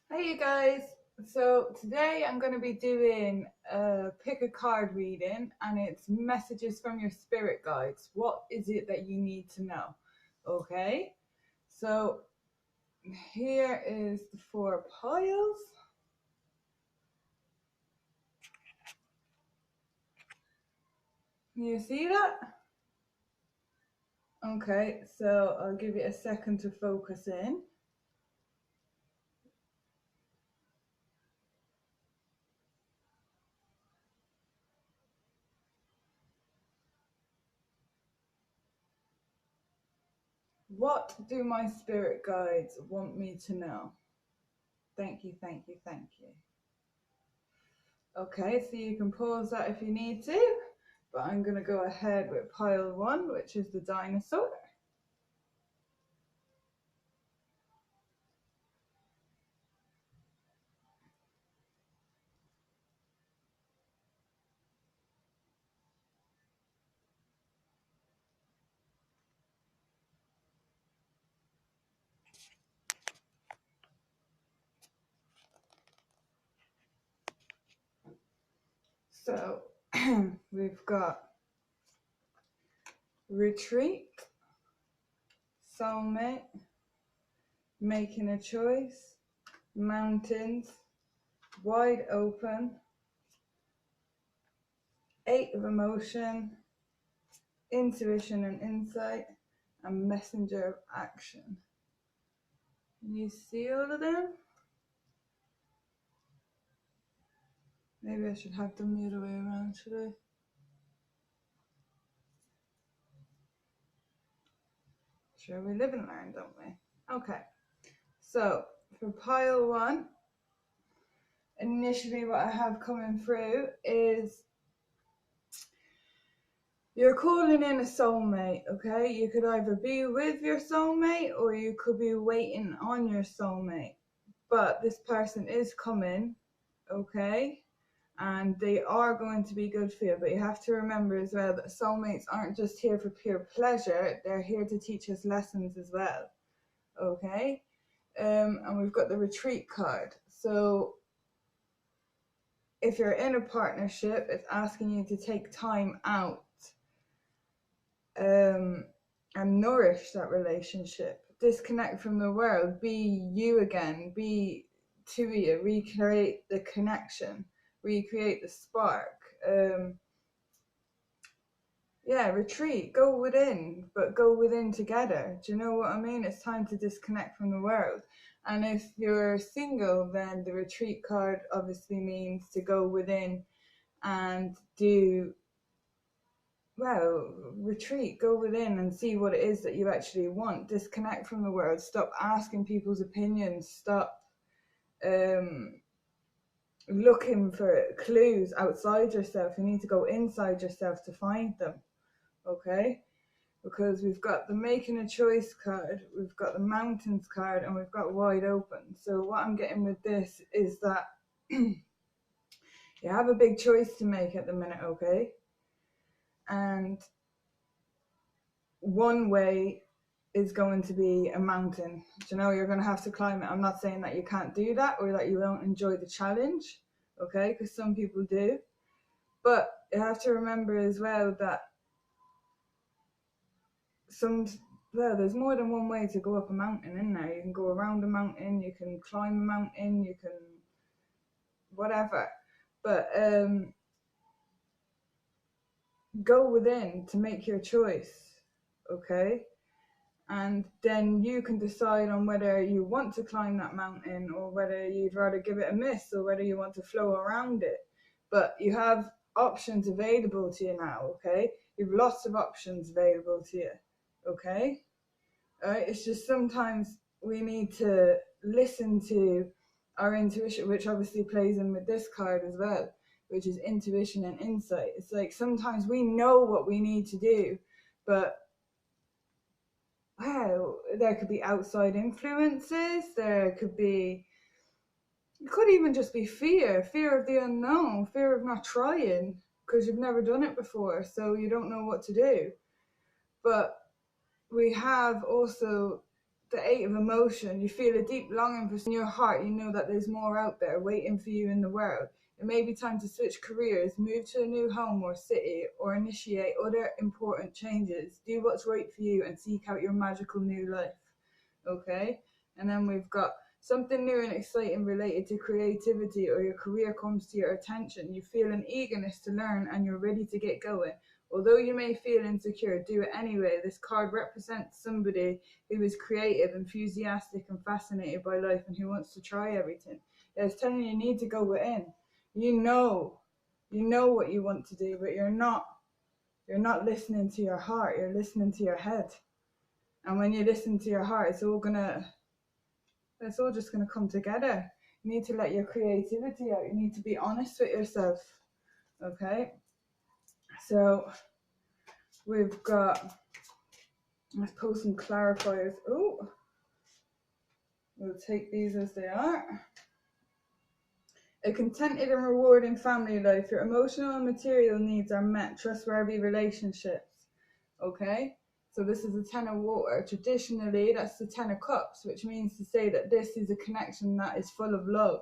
Hey you guys, so today I'm going to be doing a pick a card reading and it's messages from your spirit guides. What is it that you need to know? Okay, so here is the four piles. You see that? Okay, so I'll give you a second to focus in. What do my spirit guides want me to know? Thank you, thank you, thank you. Okay, so you can pause that if you need to, but I'm going to go ahead with pile one, which is the dinosaur. So we've got retreat, soulmate, making a choice, mountains, wide open, eight of emotion, intuition and insight, and messenger of action. Can you see all of them? Maybe I should have them the other way around, should I? Sure, we live and learn, don't we? Okay, so for pile one, initially what I have coming through is you're calling in a soulmate, okay? You could either be with your soulmate or you could be waiting on your soulmate. But this person is coming, okay? And they are going to be good for you. But you have to remember as well that soulmates aren't just here for pure pleasure, they're here to teach us lessons as well, okay? And we've got the retreat card. So if you're in a partnership, it's asking you to take time out and nourish that relationship. Disconnect from the world, be you again, be to you, recreate the connection, recreate the spark. Yeah, retreat, go within, but go within together. Do you know what I mean? It's time to disconnect from the world. And if you're single, then the retreat card obviously means to go within and do, well, retreat, go within and see what it is that you actually want. Disconnect from the world. Stop asking people's opinions. Stop looking for clues outside yourself. You need to go inside yourself to find them. Okay? Because we've got the making a choice card, we've got the mountains card, and we've got wide open. So what I'm getting with this is that you have a big choice to make at the minute, okay? And one way is going to be a mountain. You know, you're going to have to climb it. I'm not saying that you can't do that or that you won't enjoy the challenge, okay? Because some people do. But you have to remember as well that there's more than one way to go up a mountain in there. You can go around a mountain, you can climb a mountain, you can whatever. But go within to make your choice, okay? And then you can decide on whether you want to climb that mountain or whether you'd rather give it a miss or whether you want to flow around it. But you have options available to you now, okay? You've lots of options available to you, okay? It's just sometimes we need to listen to our intuition, which obviously plays in with this card as well, which is intuition and insight. It's like sometimes we know what we need to do, but wow, there could be outside influences, it could even just be fear of the unknown, fear of not trying because you've never done it before, so you don't know what to do. But we have also the 8 of emotion. You feel a deep longing for in your heart. You know that there's more out there waiting for you in the world. It may be time to switch careers, move to a new home or city, or initiate other important changes. Do what's right for you and seek out your magical new life. Okay? And then we've got something new and exciting related to creativity or your career comes to your attention. You feel an eagerness to learn and you're ready to get going. Although you may feel insecure, do it anyway. This card represents somebody who is creative, enthusiastic, and fascinated by life and who wants to try everything. It's telling you need to go within. You know what you want to do, but you're not listening to your heart, you're listening to your head. And when you listen to your heart, it's all just gonna come together. You need to let your creativity out. You need to be honest with yourself. Okay? So we've got, let's pull some clarifiers. Oh, we'll take these as they are. A contented and rewarding family life. Your emotional and material needs are met. Trustworthy relationships. Okay? So this is the 10 of water. Traditionally, that's the 10 of cups, which means to say that this is a connection that is full of love.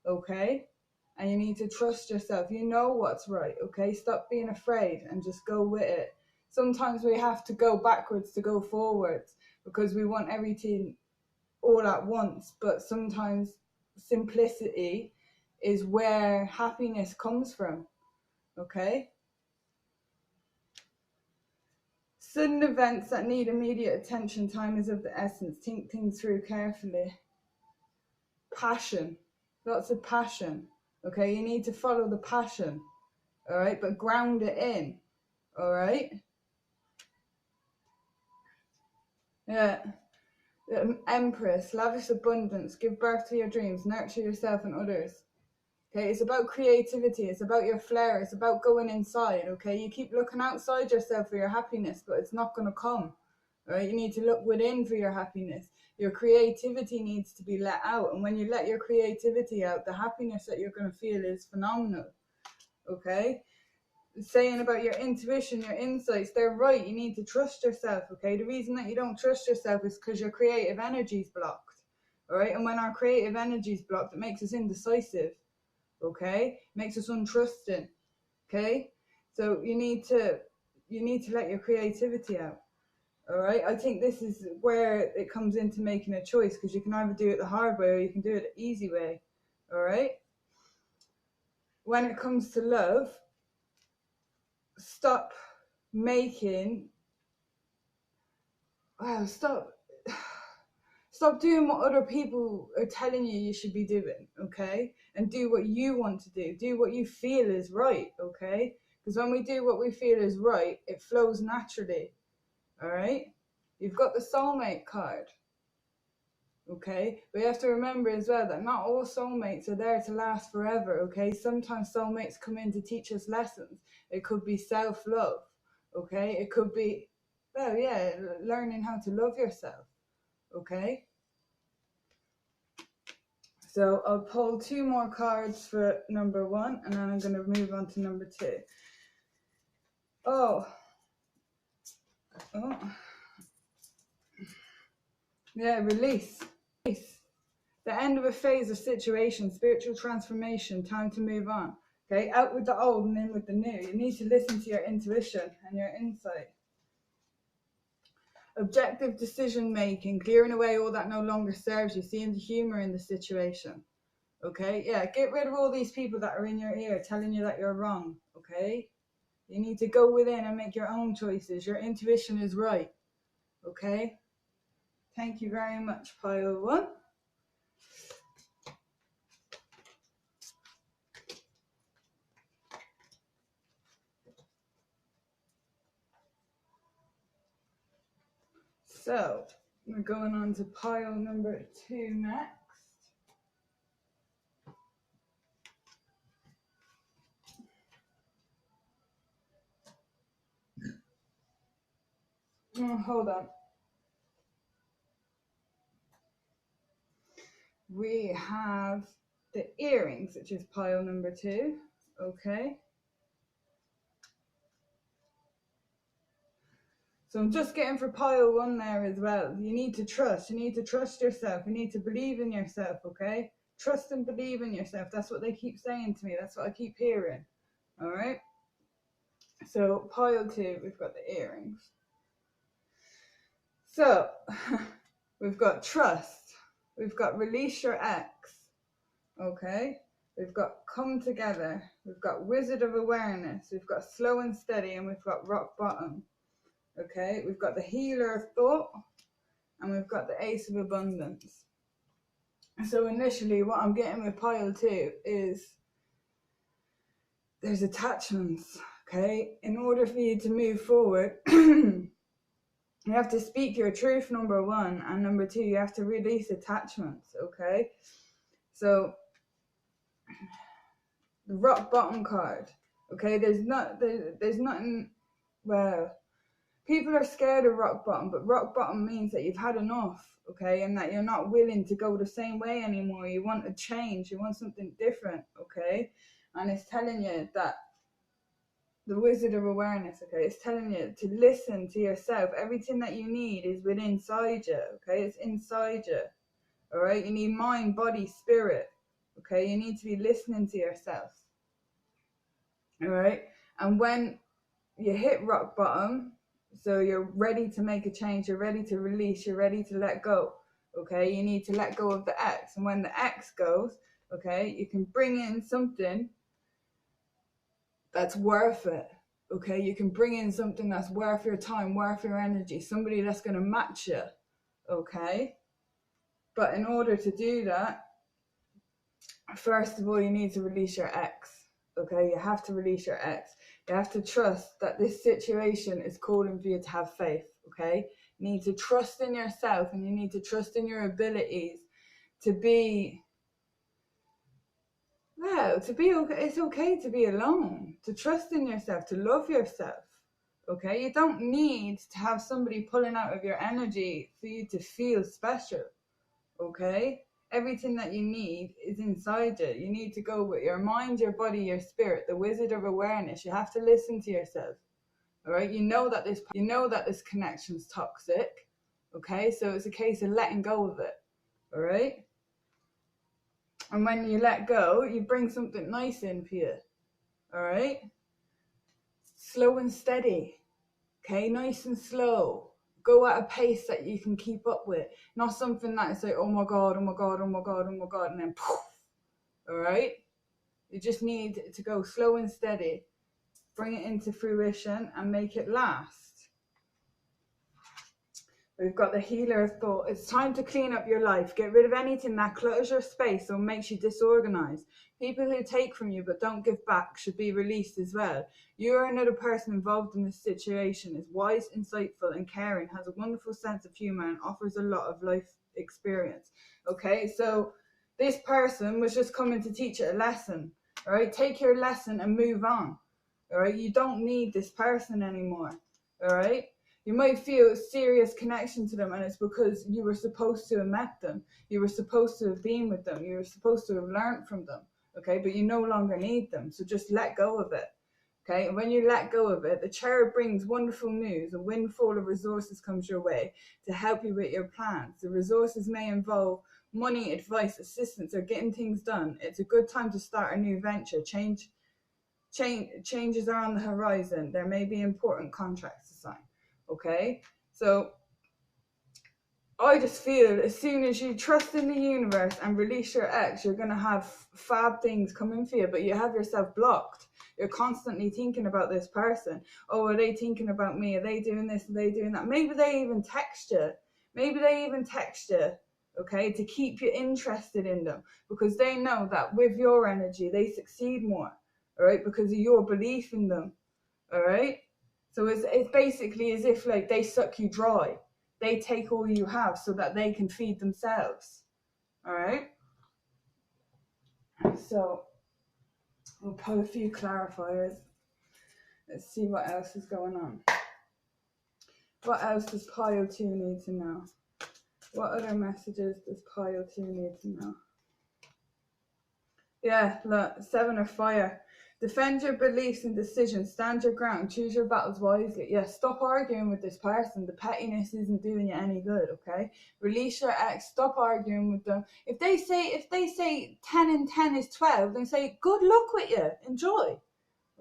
Okay? And you need to trust yourself. You know what's right. Okay? Stop being afraid and just go with it. Sometimes we have to go backwards to go forwards because we want everything all at once. But sometimes simplicity is where happiness comes from. Okay? Sudden events that need immediate attention, time is of the essence. Think things through carefully. Passion. Lots of passion. Okay? You need to follow the passion. Alright? But ground it in. Alright? Yeah. Empress. Lavish abundance. Give birth to your dreams. Nurture yourself and others. Okay, it's about creativity, it's about your flair, it's about going inside, okay? You keep looking outside yourself for your happiness, but it's not going to come, right? You need to look within for your happiness. Your creativity needs to be let out, and when you let your creativity out, the happiness that you're going to feel is phenomenal, okay? Saying about your intuition, your insights, they're right. You need to trust yourself, okay? The reason that you don't trust yourself is because your creative energy is blocked, all right? And when our creative energy is blocked, it makes us indecisive. Okay, makes us untrusting. Okay, so you need to let your creativity out. All right, I think this is where it comes into making a choice, because you can either do it the hard way or you can do it the easy way. All right, when it comes to love, stop making stop doing what other people are telling you should be doing, okay? And do what you want to do. Do what you feel is right, okay? Because when we do what we feel is right, it flows naturally, all right? You've got the soulmate card, okay? But you have to remember as well that not all soulmates are there to last forever, okay? Sometimes soulmates come in to teach us lessons. It could be self-love, okay? It could be, well, yeah, learning how to love yourself, okay? So I'll pull 2 more cards for number 1, and then I'm going to move on to number 2. Oh. Yeah, release. Release. The end of a phase or situation, spiritual transformation, time to move on. Okay, out with the old and in with the new. You need to listen to your intuition and your insight. Objective decision making, clearing away all that no longer serves you, seeing the humor in the situation. Okay, yeah, get rid of all these people that are in your ear telling you that you're wrong. Okay, you need to go within and make your own choices. Your intuition is right. Okay, thank you very much, pile 1. So we're going on to pile number 2 next. Oh, hold on. We have the earrings, which is pile number 2. Okay. So I'm just getting for pile 1 there as well. You need to trust. You need to trust yourself. You need to believe in yourself, okay? Trust and believe in yourself. That's what they keep saying to me. That's what I keep hearing. All right? So pile 2, we've got the earrings. So we've got trust. We've got release your ex. Okay? We've got come together. We've got wizard of awareness. We've got slow and steady, and we've got rock bottom. Okay? We've got the healer of thought, and we've got the ace of abundance. So initially what I'm getting with pile 2 is there's attachments. Okay? In order for you to move forward, you have to speak your truth, number 1, and number 2, you have to release attachments, okay? So, the rock bottom card, okay? There's nothing, well, people are scared of rock bottom, but rock bottom means that you've had enough, okay? And that you're not willing to go the same way anymore. You want a change, you want something different, okay? And it's telling you that the wizard of awareness, okay, it's telling you to listen to yourself. Everything that you need is within inside you, okay? It's inside you, all right? You need mind, body, spirit, okay? You need to be listening to yourself, all right? And when you hit rock bottom, so you're ready to make a change, you're ready to release, you're ready to let go, okay? You need to let go of the X. And when the X goes, okay, you can bring in something that's worth it, okay? You can bring in something that's worth your time, worth your energy, somebody that's going to match you, okay? But in order to do that, first of all, you need to release your ex, okay? You have to release your ex. You have to trust that this situation is calling for you to have faith, okay? You need to trust in yourself, and you need to trust in your abilities to be, well, to be okay. It's okay to be alone, to trust in yourself, to love yourself, okay? You don't need to have somebody pulling out of your energy for you to feel special, okay? Everything that you need is inside you. You need to go with your mind, your body, your spirit, the wizard of awareness. You have to listen to yourself, all right? You know that this connection's toxic, okay? So it's a case of letting go of it, all right? And when you let go, you bring something nice in for you, all right? Slow and steady, okay? Nice and slow. Go at a pace that you can keep up with. Not something that is like, oh my God, oh my God, oh my God, oh my God, and then poof, all right? You just need to go slow and steady. Bring it into fruition and make it last. We've got the healer of thought. It's time to clean up your life. Get rid of anything that clutters your space or makes you disorganized. People who take from you but don't give back should be released as well. You or another person involved in this situation is wise, insightful, and caring, has a wonderful sense of humor, and offers a lot of life experience. Okay, so this person was just coming to teach you a lesson. All right, take your lesson and move on. All right, you don't need this person anymore. All right. You might feel a serious connection to them, and it's because you were supposed to have met them. You were supposed to have been with them. You were supposed to have learned from them, okay? But you no longer need them, so just let go of it, okay? And when you let go of it, the cherub brings wonderful news. A windfall of resources comes your way to help you with your plans. The resources may involve money, advice, assistance, or getting things done. It's a good time to start a new venture. Changes are on the horizon. There may be important contracts to sign. Okay, so I just feel as soon as you trust in the universe and release your ex, you're going to have fab things coming for you, but you have yourself blocked. You're constantly thinking about this person. Oh, are they thinking about me? Are they doing this? Are they doing that? Maybe they even text you. Okay, to keep you interested in them, because they know that with your energy, they succeed more, all right, because of your belief in them, all right? So it's basically as if like they suck you dry. They take all you have so that they can feed themselves. All right? So we'll pull a few clarifiers. Let's see what else is going on. What else does pile 2 need to know? What other messages does pile 2 need to know? Yeah, look, 7 of fire. Defend your beliefs and decisions. Stand your ground. Choose your battles wisely. Yeah, stop arguing with this person. The pettiness isn't doing you any good, okay? Release your ex. Stop arguing with them. If they say 10 and 10 is 12, then say, good luck with you. Enjoy,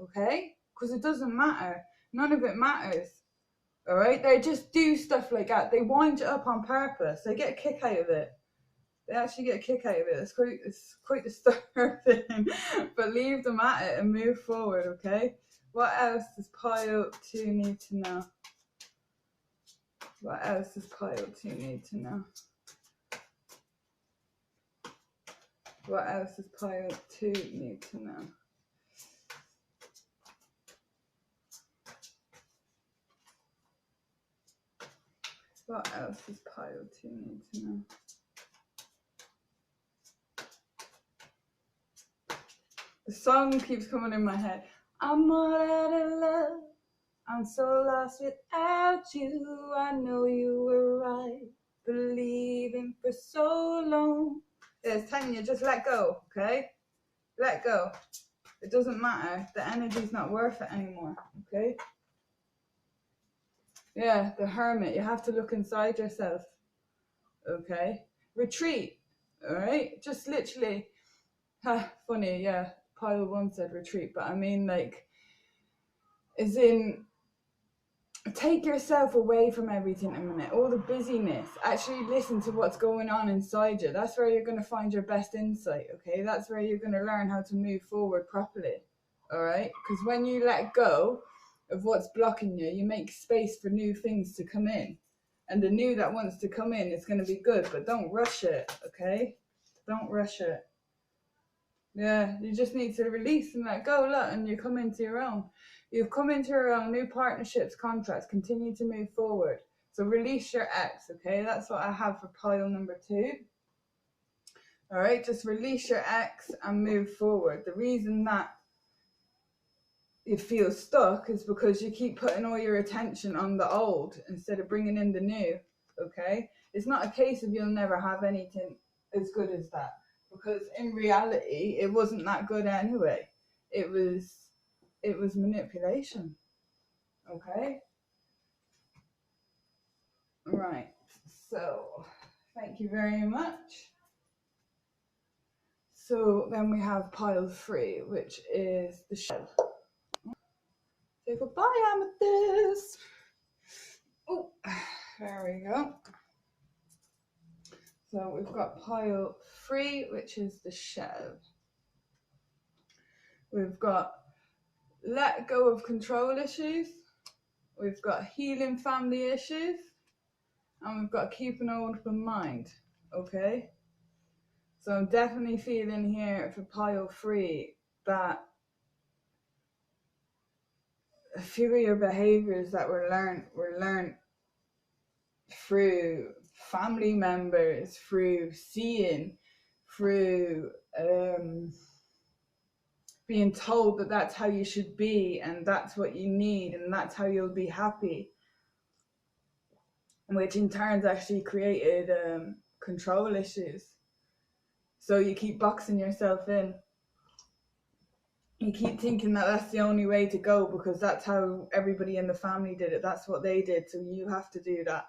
okay? Because it doesn't matter. None of it matters, all right? They just do stuff like that. They wind you up on purpose. They get a kick out of it. They actually get a kick out of it. It's quite disturbing. But leave them at it and move forward, okay? What else does pile 2 need to know? What else does pile 2 need to know? What else does pile 2 need to know? What else does pile 2 need to know? The song keeps coming in my head. I'm all out of love. I'm so lost without you. I know you were right. Believing for so long. Yeah, it's telling you, just let go, okay? Let go. It doesn't matter. The energy's not worth it anymore, okay? Yeah, the hermit. You have to look inside yourself, okay? Retreat, all right? Just literally, funny, yeah. Pile 1 said retreat, but I mean, like, as in, take yourself away from everything a minute, all the busyness. Actually listen to what's going on inside you. That's where you're going to find your best insight, okay? That's where you're going to learn how to move forward properly, all right? Because when you let go of what's blocking you, you make space for new things to come in. And the new that wants to come in is going to be good, but don't rush it, okay? Don't rush it. Yeah, you just need to release and let go, look, and you come into your own. You've come into your own, new partnerships, contracts, continue to move forward. So release your ex, okay? That's what I have for pile number 2. All right, just release your ex and move forward. The reason that you feel stuck is because you keep putting all your attention on the old instead of bringing in the new, okay? It's not a case of you'll never have anything as good as that. Because in reality, it wasn't that good anyway. It was manipulation. Okay? Right. So, thank you very much. So then we have pile 3, which is the shell. Say goodbye, Amethyst. Oh, there we go. So we've got pile 3, which is the shell. We've got let go of control issues. We've got healing family issues. And we've got keep an open mind. Okay? So I'm definitely feeling here for pile 3 that a few of your behaviors that were learned through family members, through seeing, through being told that that's how you should be and that's what you need and that's how you'll be happy, which in turn actually created control issues. So you keep boxing yourself in. You keep thinking that that's the only way to go because that's how everybody in the family did it. That's what they did. So you have to do that.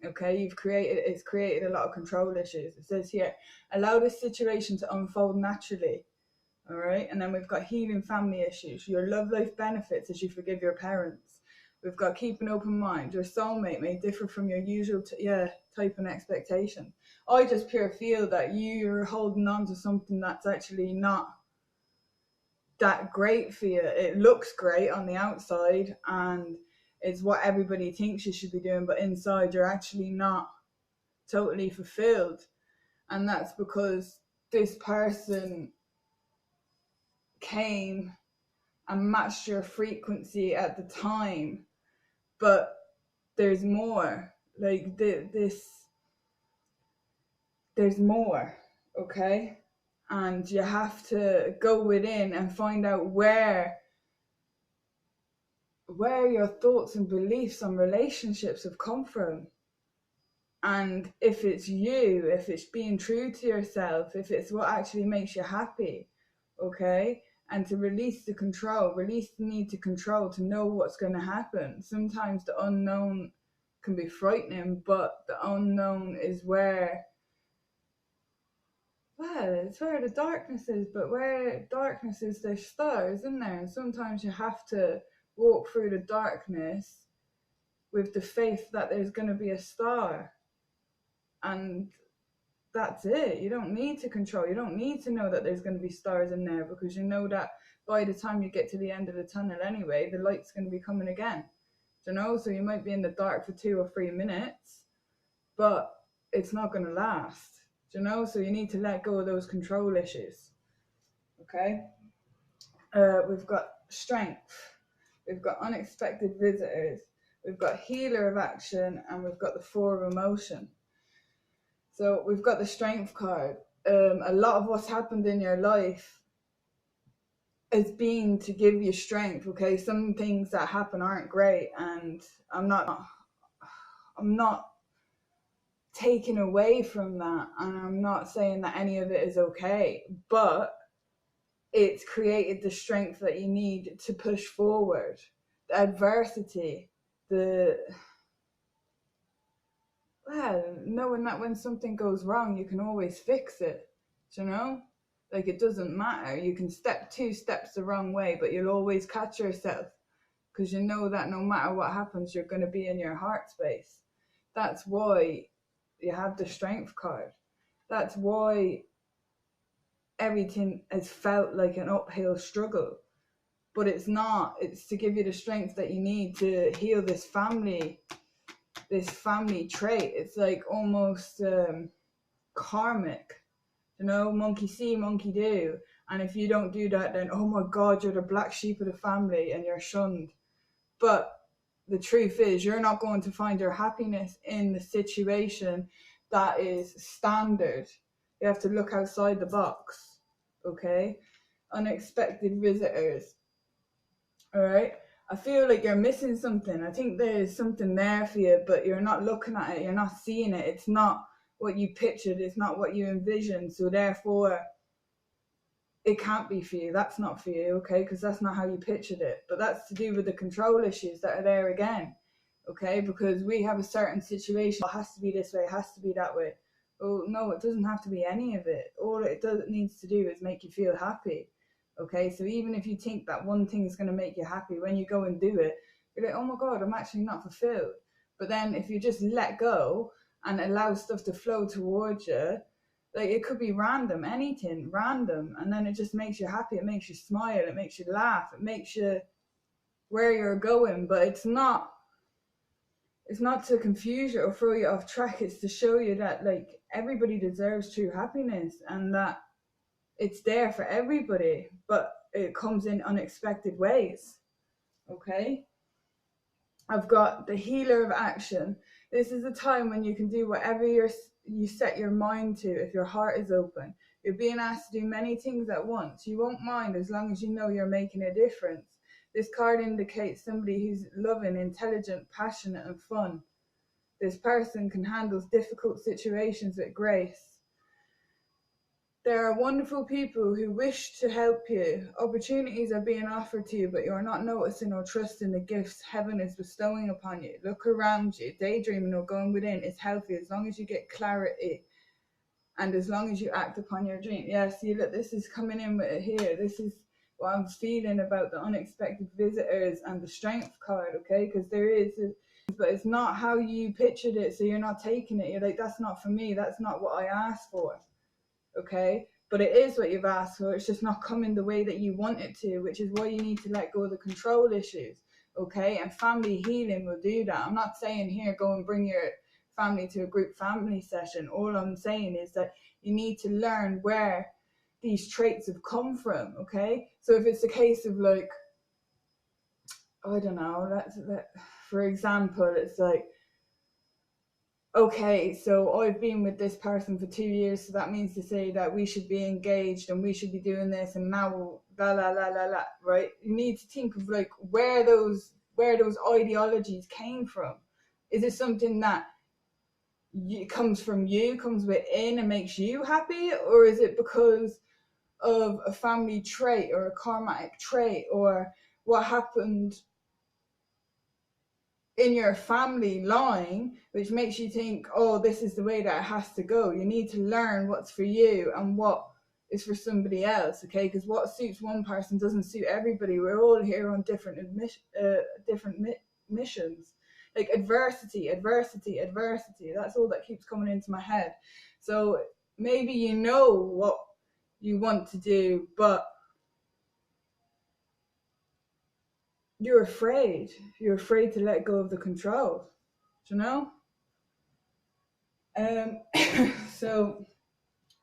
Okay, it's created a lot of control issues. It says here, allow this situation to unfold naturally. All right, and then we've got healing family issues. Your love life benefits as you forgive your parents. We've got keep an open mind. Your soulmate may differ from your usual type and expectation. I just pure feel that you're holding on to something that's actually not that great for you. It looks great on the outside and it's what everybody thinks you should be doing, but inside you're actually not totally fulfilled. And that's because this person came and matched your frequency at the time, but there's more. Like there's more, okay? And you have to go within and find out where your thoughts and beliefs on relationships have come from. And if it's you, if it's being true to yourself, if it's what actually makes you happy, okay? and to release the control, release the need to control, to know what's going to happen. Sometimes the unknown can be frightening, but the unknown is where, well, it's where the darkness is, but where darkness is, there's stars in there. And sometimes you have to walk through the darkness with the faith that there's going to be a star. And that's it. You don't need to control. You don't need to know that there's going to be stars in there, because you know that by the time you get to the end of the tunnel anyway, the light's going to be coming again. So you might be in the dark for 2 or 3 minutes, but it's not going to last. So you need to let go of those control issues. Okay. We've got strength. We've got unexpected visitors. We've got healer of action, and we've got the 4 of emotion. So we've got the strength card. A lot of what's happened in your life has been to give you strength. Okay. Some things that happen aren't great, and I'm not taken away from that, and I'm not saying that any of it is okay, but it's created the strength that you need to push forward. The adversity, knowing that when something goes wrong, you can always fix it. Like, it doesn't matter. You can step 2 steps the wrong way, but you'll always catch yourself, because you know that no matter what happens, you're going to be in your heart space. That's why you have the strength card. That's why everything has felt like an uphill struggle, but it's not. It's to give you the strength that you need to heal this family trait. It's like almost karmic, monkey see, monkey do. And if you don't do that, then, oh my God, you're the black sheep of the family and you're shunned. But the truth is, you're not going to find your happiness in the situation that is standard. You have to look outside the box. Okay. Unexpected visitors. All right. I feel like you're missing something. I think there's something there for you, but you're not looking at it. You're not seeing it. It's not what you pictured. It's not what you envisioned. So therefore, it can't be for you. That's not for you, okay? Because that's not how you pictured it. But that's to do with the control issues that are there again, okay? Because we have a certain situation. It has to be this way. It has to be that way. Oh, no, it doesn't have to be any of it. All it needs to do is make you feel happy, okay? So even if you think that one thing is going to make you happy, when you go and do it, you're like, oh my God, I'm actually not fulfilled. But then if you just let go and allow stuff to flow towards you, like, it could be random, anything random, and then it just makes you happy. It makes you smile. It makes you laugh. It makes you where you're going. But it's not to confuse you or throw you off track. It's to show you that, like, everybody deserves true happiness, and that it's there for everybody, but it comes in unexpected ways. Okay. I've got the healer of action. This is a time when you can do whatever you set your mind to. If your heart is open, you're being asked to do many things at once. You won't mind as long as you know you're making a difference. This card indicates somebody who's loving, intelligent, passionate, and fun. This person can handle difficult situations with grace. There are wonderful people who wish to help you. Opportunities are being offered to you, but you're not noticing or trusting the gifts heaven is bestowing upon you. Look around you. Daydreaming or going within is healthy as long as you get clarity and as long as you act upon your dream. Yeah, see, look, this is coming in with it here. This is what I'm feeling about the unexpected visitors and the strength card, okay? Because there is, but it's not how you pictured it, so you're not taking it. You're like, that's not for me. That's not what I asked for. Okay, but it is what you've asked for. It's just not coming the way that you want it to, which is why you need to let go of the control issues. Okay, and family healing will do that. I'm not saying here go and bring your family to a group family session. All I'm saying is that you need to learn where these traits have come from. Okay, so if it's a case of, like, I don't know, for example, it's like, okay, so I've been with this person for 2 years, so that means to say that we should be engaged and we should be doing this, and now la la la la la, right? You need to think of, like, where those ideologies came from. Is it something that comes from you, comes within and makes you happy, or is it because of a family trait or a karmatic trait, or what happened in your family line, which makes you think, oh, this is the way that it has to go. You need to learn what's for you and what is for somebody else, okay? Because what suits one person doesn't suit everybody. We're all here on different missions. Like adversity. That's all that keeps coming into my head. So maybe you know what you want to do, but you're afraid. You're afraid to let go of the control. Do you know? So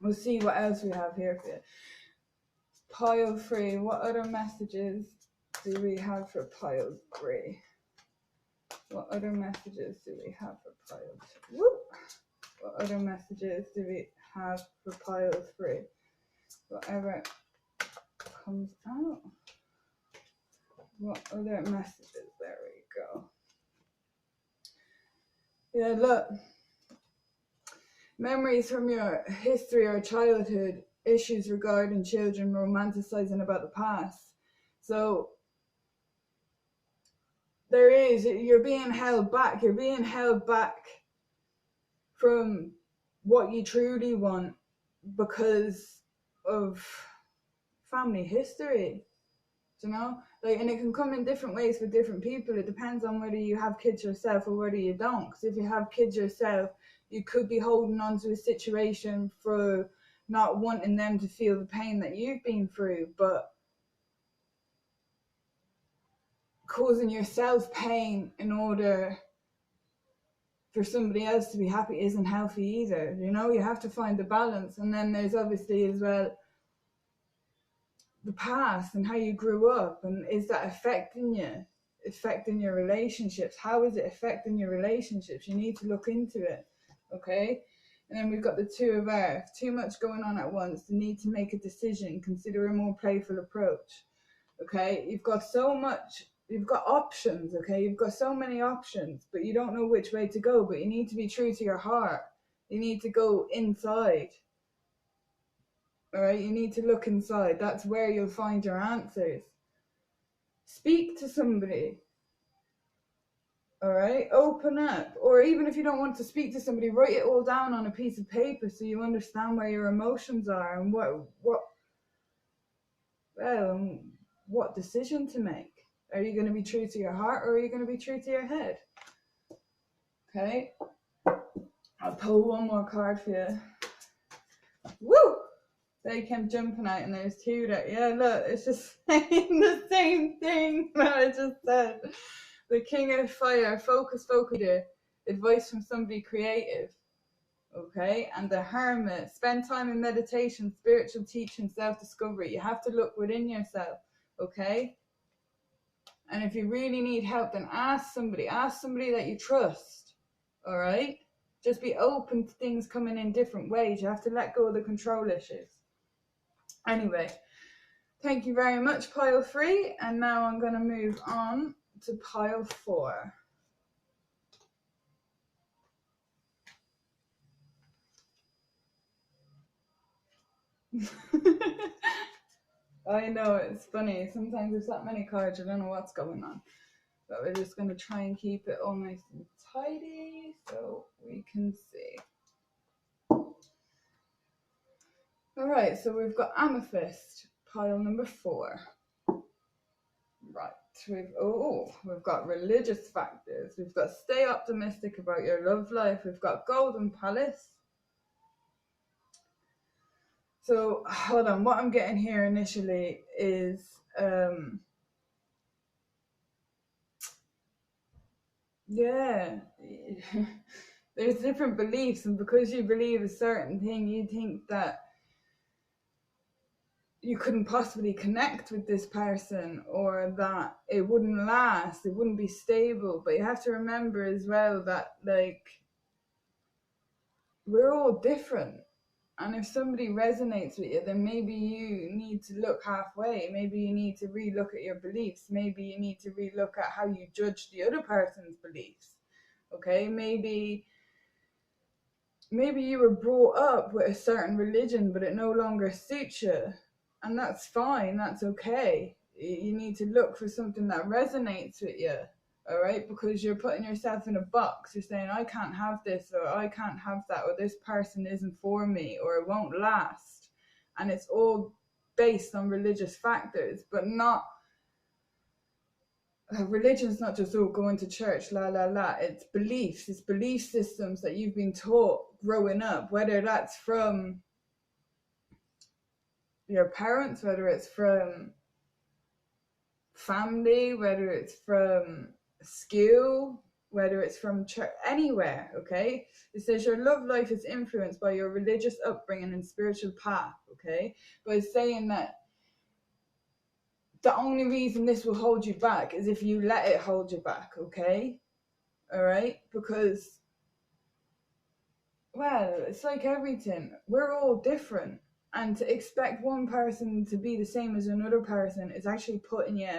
we'll see what else we have here for you. Pile 3. What other messages do we have for pile 3? What other messages do we have for pile 2? Whoop. What other messages do we have for pile 3? Whatever comes out. What other messages? There we go. Yeah, look. Memories from your history or childhood, issues regarding children, romanticizing about the past. So you're being held back. You're being held back from what you truly want because of family history. You know, like, and it can come in different ways for different people. It depends on whether you have kids yourself or whether you don't. Because if you have kids yourself, you could be holding on to a situation for not wanting them to feel the pain that you've been through, but causing yourself pain in order for somebody else to be happy isn't healthy either. You know, you have to find the balance. And then there's obviously as well the past and how you grew up, and is that affecting your relationships? How is it affecting your relationships? You need to look into it, okay? And then we've got the 2 of Earth. Too much going on at once, the need to make a decision, consider a more playful approach, okay? You've got options, okay? You've got so many options, but you don't know which way to go. But you need to be true to your heart. You need to go inside. All right, you need to look inside. That's where you'll find your answers. Speak to somebody. All right, open up. Or even if you don't want to speak to somebody, write it all down on a piece of paper so you understand where your emotions are and what decision to make. Are you going to be true to your heart, or are you going to be true to your head? Okay, I'll pull one more card for you. Woo! They came jumping out, and there's 2 that, yeah, look, it's just saying the same thing that I just said. The King of Fire, focus, advice from somebody creative, okay? And the Hermit, spend time in meditation, spiritual teaching, self-discovery. You have to look within yourself, okay? And if you really need help, then ask somebody that you trust, all right? Just be open to things coming in different ways. You have to let go of the control issues. Anyway, thank you very much, pile 3. And now I'm going to move on to pile 4. I know, it's funny. Sometimes there's that many cards, I don't know what's going on. But we're just going to try and keep it all nice and tidy so we can see. Alright, so we've got Amethyst, pile number 4. Right, we've got religious factors. We've got stay optimistic about your love life. We've got Golden Palace. So, hold on, what I'm getting here initially is, yeah, there's different beliefs, and because you believe a certain thing, you think that you couldn't possibly connect with this person, or that it wouldn't last, it wouldn't be stable. But you have to remember as well that, like, we're all different. And if somebody resonates with you, then maybe you need to look halfway. Maybe you need to relook at your beliefs. Maybe you need to relook at how you judge the other person's beliefs. Okay, maybe you were brought up with a certain religion, but it no longer suits you. And that's fine, that's okay. You need to look for something that resonates with you, all right? Because you're putting yourself in a box. You're saying, I can't have this, or I can't have that, or this person isn't for me, or it won't last. And it's all based on religious factors, but not religion's not just, oh, going to church, la la la. It's beliefs, it's belief systems that you've been taught growing up, whether that's from your parents, whether it's from family, whether it's from school, whether it's from church, anywhere, okay? It says your love life is influenced by your religious upbringing and spiritual path, okay? But it's saying that the only reason this will hold you back is if you let it hold you back, okay? All right? Because, well, it's like everything. We're all different. And to expect one person to be the same as another person is actually putting you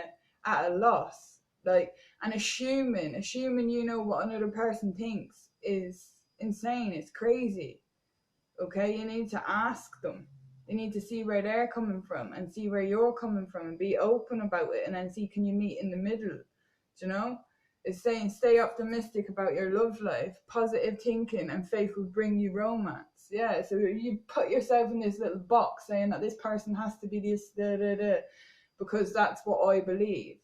at a loss. Like, and assuming you know what another person thinks is insane. It's crazy. Okay? You need to ask them. You need to see where they're coming from and see where you're coming from and be open about it, and then see, can you meet in the middle? Do you know? It's saying stay optimistic about your love life. Positive thinking and faith will bring you romance. Yeah, so you put yourself in this little box saying that this person has to be this, because that's what I believe.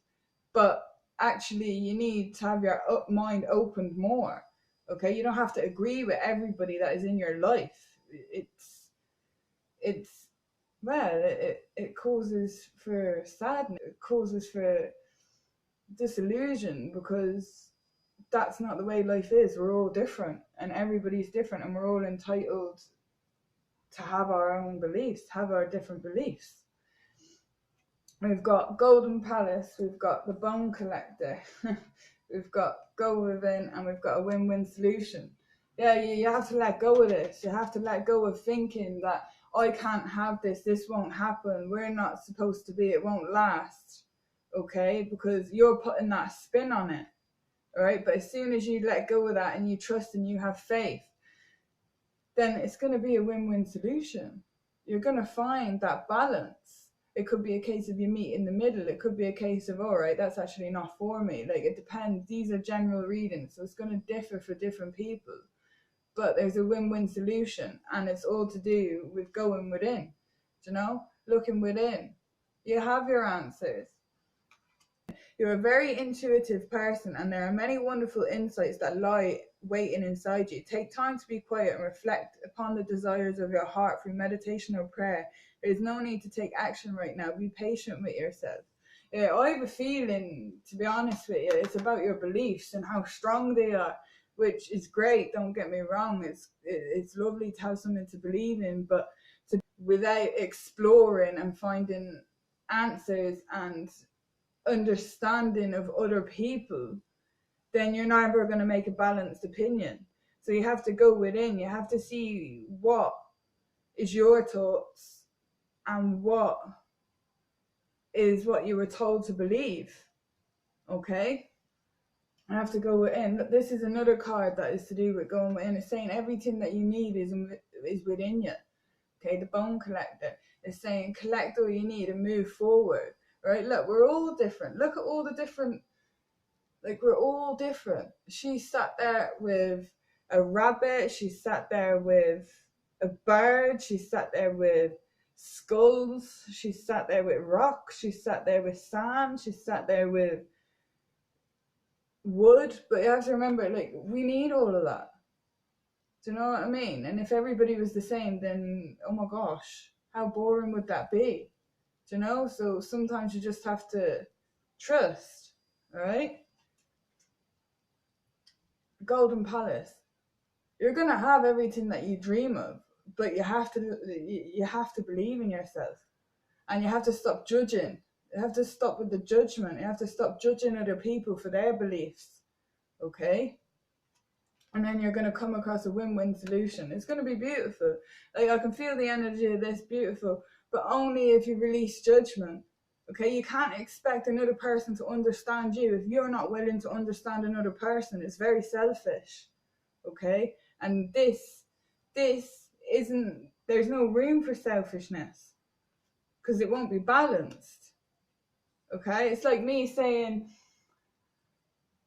But actually, you need to have your mind opened more. Okay, you don't have to agree with everybody that is in your life. It's well, it causes for sadness. It causes for disillusion, because that's not the way life is. We're all different, and everybody's different, and we're all entitled to have our own beliefs, have our different beliefs. We've got Golden Palace, we've got the Bone Collector, we've got Go Within, and we've got a win-win solution. Yeah, you have to let go of this. You have to let go of thinking that I can't have this won't happen, we're not supposed to be, it won't last, okay? Because you're putting that spin on it, all right? But as soon as you let go of that and you trust and you have faith, then it's going to be a win-win solution. You're going to find that balance. It could be a case of you meet in the middle. It could be a case of, all right, that's actually not for me. Like, it depends. These are general readings, so it's going to differ for different people. But there's a win-win solution, and it's all to do with going within, you know, looking within. You have your answers. You're a very intuitive person, and there are many wonderful insights that lie waiting inside you. Take time to be quiet and reflect upon the desires of your heart through meditation or prayer. There is no need to take action right now. Be patient with yourself. Yeah, I have a feeling, to be honest with you, it's about your beliefs and how strong they are, which is great. Don't get me wrong. It's lovely to have something to believe in, but without exploring and finding answers and understanding of other people, then you're never going to make a balanced opinion. So you have to go within. You have to see what is your thoughts and what is what you were told to believe. Okay? I have to go within. This is another card that is to do with going within. It's saying everything that you need is within you. Okay, the Bone Collector is saying collect all you need and move forward. Right? Look, we're all different. Look at all the different, like, we're all different. She sat there with a rabbit. She sat there with a bird. She sat there with skulls. She sat there with rocks. She sat there with sand. She sat there with wood. But you have to remember, like, we need all of that. Do you know what I mean? And if everybody was the same, then, oh my gosh, how boring would that be? Do you know? So sometimes you just have to trust, all right? Golden Palace. You're gonna have everything that you dream of, but you have to believe in yourself, and you have to stop judging. You have to stop with the judgment. You have to stop judging other people for their beliefs, okay? And then you're gonna come across a win-win solution. It's gonna be beautiful. Like, I can feel the energy of this, beautiful, but only if you release judgment. Okay, you can't expect another person to understand you if you're not willing to understand another person. It's very selfish. Okay, and this isn't, there's no room for selfishness, because it won't be balanced. Okay, it's like me saying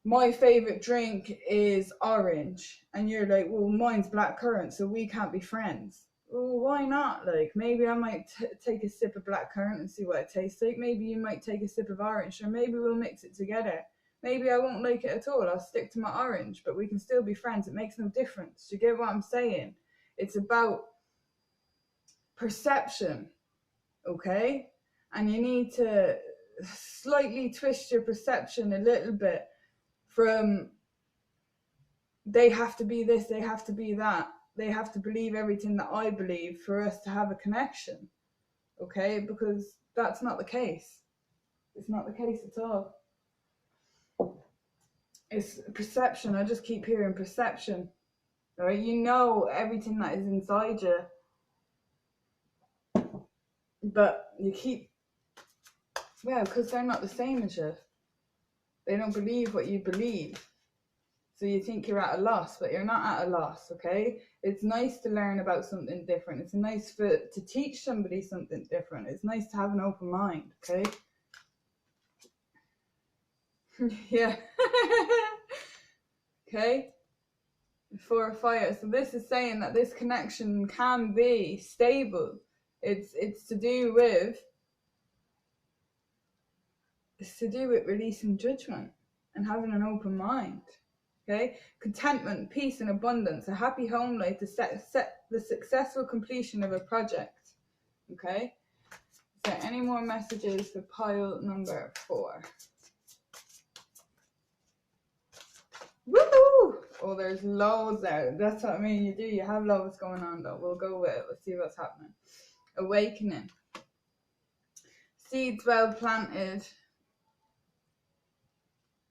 my favorite drink is orange, and you're like, well, mine's blackcurrant, so we can't be friends. Well, why not? Like, maybe I might take a sip of blackcurrant and see what it tastes like. Maybe you might take a sip of orange, or maybe we'll mix it together. Maybe I won't like it at all. I'll stick to my orange, but we can still be friends. It makes no difference. Do you get what I'm saying? It's about perception, okay? And you need to slightly twist your perception a little bit from they have to be this, they have to be that, they have to believe everything that I believe for us to have a connection, okay? Because that's not the case. It's not the case at all. It's perception. I just keep hearing perception, all right? You know everything that is inside you, but you keep, well, because they're not the same as you. They don't believe what you believe. So you think you're at a loss, but you're not at a loss, okay? It's nice to learn about something different. It's nice to teach somebody something different. It's nice to have an open mind, okay? Yeah. Okay? For a fire. So this is saying that this connection can be stable. It's to do with releasing judgment and having an open mind. Okay, contentment, peace, and abundance, a happy home life, the successful completion of a project. Okay, is there any more messages for pile number 4? Woohoo! Oh, there's loads there. That's what I mean. You have loads going on, though. We'll go with it. Let's see what's happening. Awakening. Seeds well planted.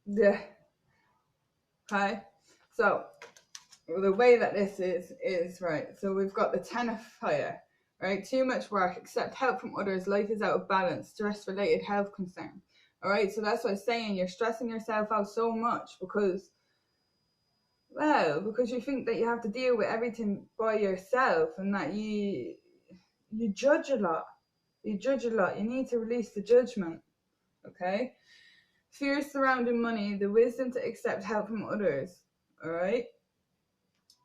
Yeah. Okay. So the way that this is right. So we've got the 10 of fire, right? Too much work, accept help from others, life is out of balance, stress-related health concerns. All right, so that's what I'm saying. You're stressing yourself out so much because you think that you have to deal with everything by yourself, and that you judge a lot. You judge a lot. You need to release the judgment. Okay. Fears surrounding money, the wisdom to accept help from others. All right.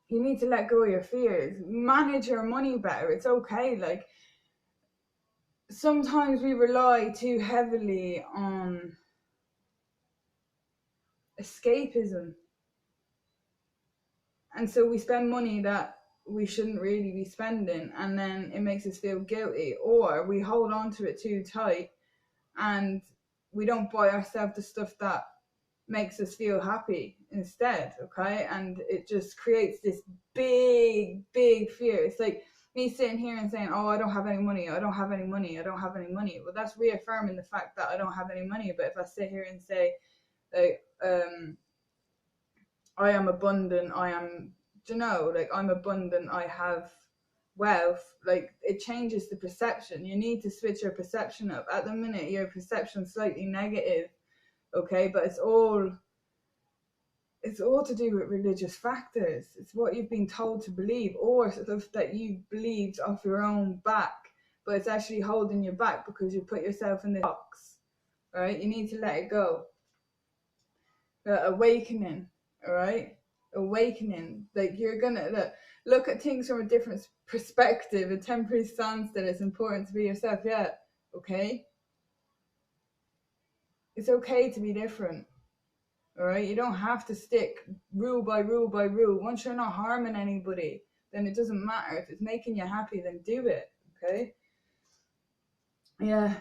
You need to let go of your fears. Manage your money better. It's okay. Like, sometimes we rely too heavily on escapism. And so we spend money that we shouldn't really be spending, and then it makes us feel guilty. Or we hold on to it too tight and we don't buy ourselves the stuff that makes us feel happy instead, okay? And it just creates this big fear. It's like me sitting here and saying, oh, I don't have any money, I don't have any money, I don't have any money. Well, that's reaffirming the fact that I don't have any money. But if I sit here and say, like, I am abundant, I'm abundant, I have wealth, like, it changes the perception. You need to switch your perception up. At the minute, your perception's slightly negative, okay? But it's all to do with religious factors. It's what you've been told to believe, or stuff that you believed off your own back, but it's actually holding you back because you put yourself in this box. All right, you need to let it go. Awakening. All right, awakening. Like, you're gonna look at things from a different perspective. A temporary standstill. It's important to be yourself. Yeah, okay. It's okay to be different. All right, you don't have to stick rule by rule by rule. Once you're not harming anybody, then it doesn't matter. If it's making you happy, then do it. Okay. Yeah.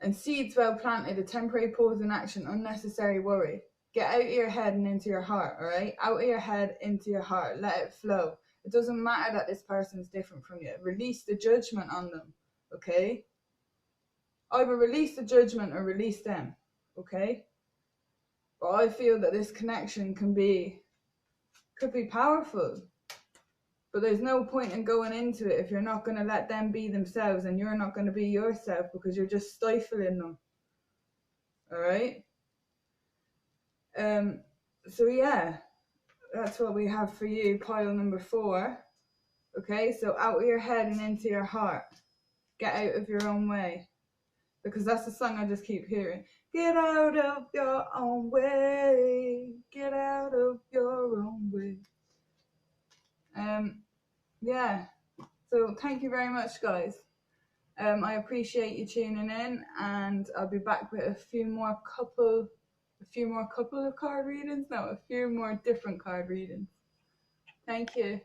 And seeds well planted, a temporary pause in action, unnecessary worry. Get out of your head and into your heart. All right, out of your head into your heart. Let it flow. It doesn't matter that this person's different from you. Release the judgment on them. Okay. Either release the judgment or release them. Okay. But I feel that this connection could be powerful. But there's no point in going into it if you're not going to let them be themselves, and you're not going to be yourself, because you're just stifling them. All right? So yeah, that's what we have for you, pile number 4. Okay, so out of your head and into your heart. Get out of your own way. Because that's the song I just keep hearing. Get out of your own way. Get out of your own way. Yeah. So thank you very much, guys. I appreciate you tuning in, and I'll be back with a few more couple of card readings. No, a few more different card readings. Thank you.